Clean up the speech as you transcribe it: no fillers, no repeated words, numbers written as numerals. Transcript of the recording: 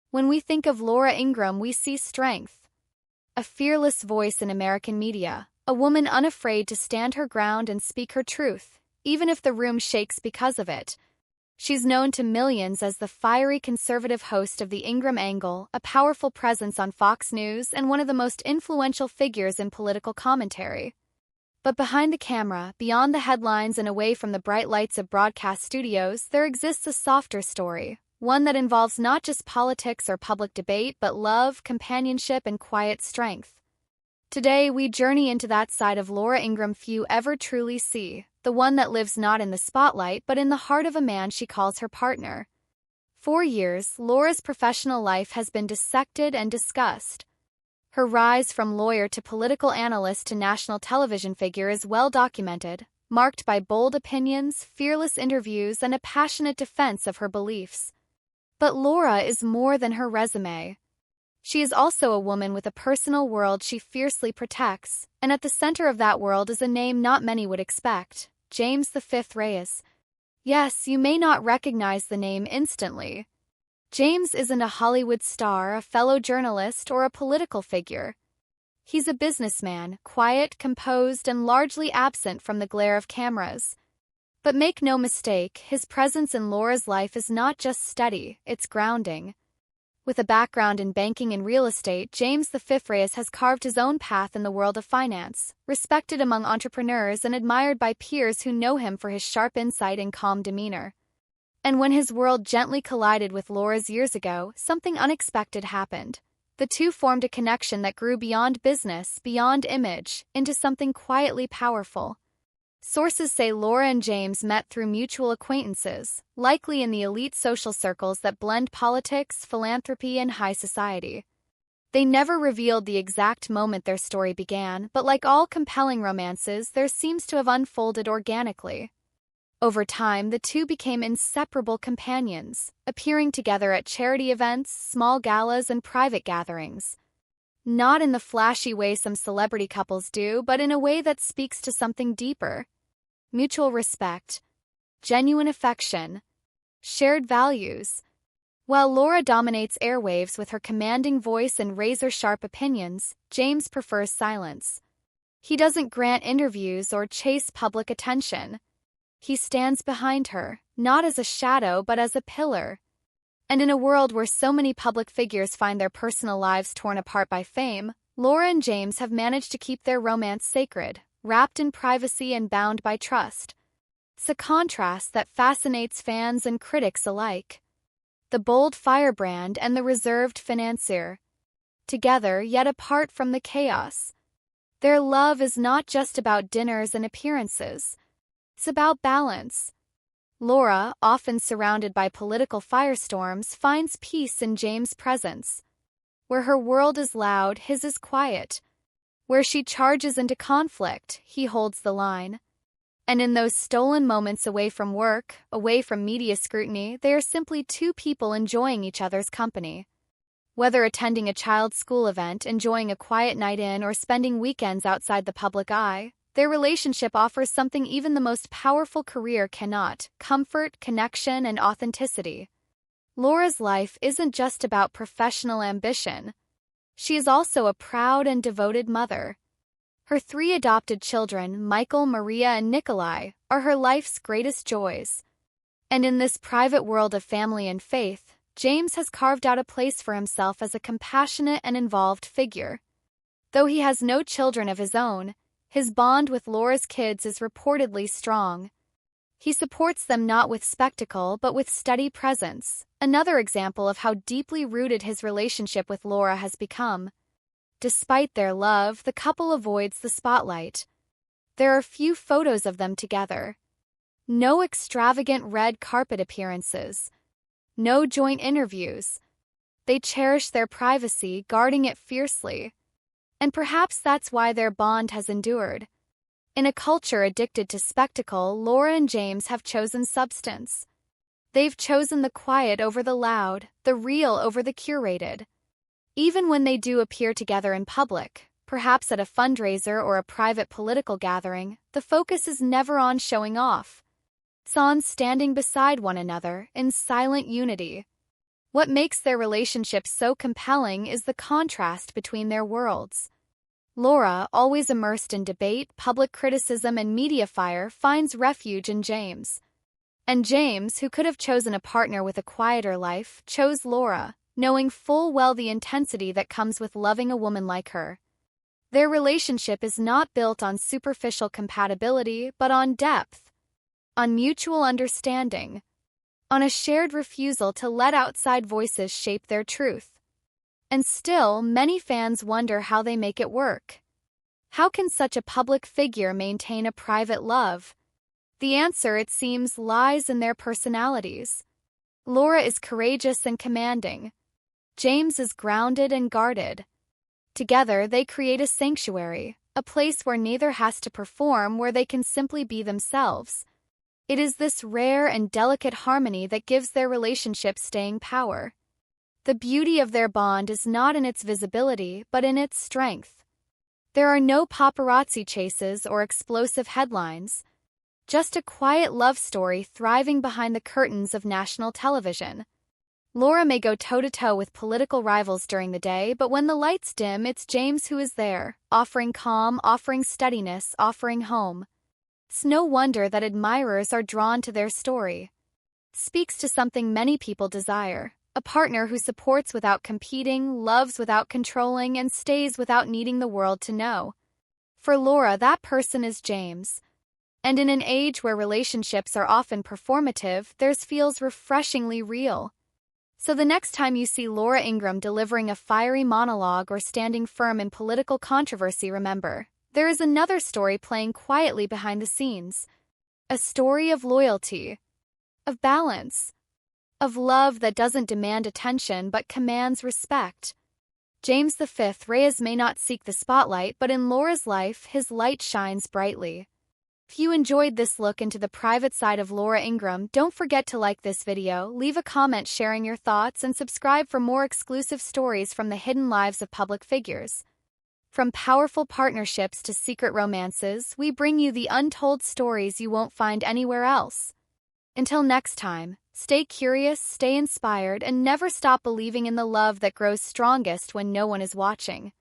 When we think of Laura Ingraham, we see strength. A fearless voice in American media, a woman unafraid to stand her ground and speak her truth, even if the room shakes because of it. She's known to millions as the fiery conservative host of the Ingraham Angle, a powerful presence on Fox News and one of the most influential figures in political commentary. But behind the camera, beyond the headlines and away from the bright lights of broadcast studios, there exists a softer story, one that involves not just politics or public debate, but love, companionship, and quiet strength. Today, we journey into that side of Laura Ingraham few ever truly see, the one that lives not in the spotlight but in the heart of a man she calls her partner. For years, Laura's professional life has been dissected and discussed. Her rise from lawyer to political analyst to national television figure is well documented, marked by bold opinions, fearless interviews, and a passionate defense of her beliefs. But Laura is more than her resume. She is also a woman with a personal world she fiercely protects, and at the center of that world is a name not many would expect, James V. Reyes. Yes, you may not recognize the name instantly. James isn't a Hollywood star, a fellow journalist, or a political figure. He's a businessman, quiet, composed, and largely absent from the glare of cameras. But make no mistake, his presence in Laura's life is not just steady, it's grounding. With a background in banking and real estate, James V. Reyes has carved his own path in the world of finance, respected among entrepreneurs and admired by peers who know him for his sharp insight and calm demeanor. And when his world gently collided with Laura's years ago, something unexpected happened. The two formed a connection that grew beyond business, beyond image, into something quietly powerful. Sources say Laura and James met through mutual acquaintances, likely in the elite social circles that blend politics, philanthropy, and high society. They never revealed the exact moment their story began, but like all compelling romances, theirs seems to have unfolded organically. Over time, the two became inseparable companions, appearing together at charity events, small galas, and private gatherings. Not in the flashy way some celebrity couples do, but in a way that speaks to something deeper. Mutual respect, genuine affection, shared values. While Laura dominates airwaves with her commanding voice and razor-sharp opinions, James prefers silence. He doesn't grant interviews or chase public attention. He stands behind her, not as a shadow but as a pillar. And in a world where so many public figures find their personal lives torn apart by fame, Laura and James have managed to keep their romance sacred, wrapped in privacy and bound by trust. It's a contrast that fascinates fans and critics alike. The bold firebrand and the reserved financier. Together, yet apart from the chaos. Their love is not just about dinners and appearances. It's about balance. Laura, often surrounded by political firestorms, finds peace in James' presence. Where her world is loud, his is quiet. Where she charges into conflict, he holds the line. And in those stolen moments away from work, away from media scrutiny, they are simply two people enjoying each other's company. Whether attending a child's school event, enjoying a quiet night in, or spending weekends outside the public eye, their relationship offers something even the most powerful career cannot: comfort, connection, and authenticity. Laura's life isn't just about professional ambition. She is also a proud and devoted mother. Her 3 adopted children, Michael, Maria, and Nikolai, are her life's greatest joys. And in this private world of family and faith, James has carved out a place for himself as a compassionate and involved figure. Though he has no children of his own, his bond with Laura's kids is reportedly strong. He supports them not with spectacle but with steady presence, another example of how deeply rooted his relationship with Laura has become. Despite their love, the couple avoids the spotlight. There are few photos of them together. No extravagant red carpet appearances. No joint interviews. They cherish their privacy, guarding it fiercely. And perhaps that's why their bond has endured. In a culture addicted to spectacle, Laura and James have chosen substance. They've chosen the quiet over the loud, the real over the curated. Even when they do appear together in public, perhaps at a fundraiser or a private political gathering, the focus is never on showing off. It's on standing beside one another in silent unity. What makes their relationship so compelling is the contrast between their worlds. Laura, always immersed in debate, public criticism, and media fire, finds refuge in James. And James, who could have chosen a partner with a quieter life, chose Laura, knowing full well the intensity that comes with loving a woman like her. Their relationship is not built on superficial compatibility, but on depth, on mutual understanding, on a shared refusal to let outside voices shape their truth. And still, many fans wonder how they make it work. How can such a public figure maintain a private love? The answer, it seems, lies in their personalities. Laura is courageous and commanding. James is grounded and guarded. Together, they create a sanctuary, a place where neither has to perform, where they can simply be themselves. It is this rare and delicate harmony that gives their relationship staying power. The beauty of their bond is not in its visibility, but in its strength. There are no paparazzi chases or explosive headlines, just a quiet love story thriving behind the curtains of national television. Laura may go toe-to-toe with political rivals during the day, but when the lights dim, it's James who is there, offering calm, offering steadiness, offering home. It's no wonder that admirers are drawn to their story. Speaks to something many people desire. A partner who supports without competing, loves without controlling, and stays without needing the world to know. For Laura, that person is James. And in an age where relationships are often performative, theirs feels refreshingly real. So the next time you see Laura Ingraham delivering a fiery monologue or standing firm in political controversy, remember, there is another story playing quietly behind the scenes. A story of loyalty, of balance, of love that doesn't demand attention but commands respect. James V, Reyes may not seek the spotlight, but in Laura's life, his light shines brightly. If you enjoyed this look into the private side of Laura Ingraham, don't forget to like this video, leave a comment sharing your thoughts, and subscribe for more exclusive stories from the hidden lives of public figures. From powerful partnerships to secret romances, we bring you the untold stories you won't find anywhere else. Until next time, stay curious, stay inspired, and never stop believing in the love that grows strongest when no one is watching.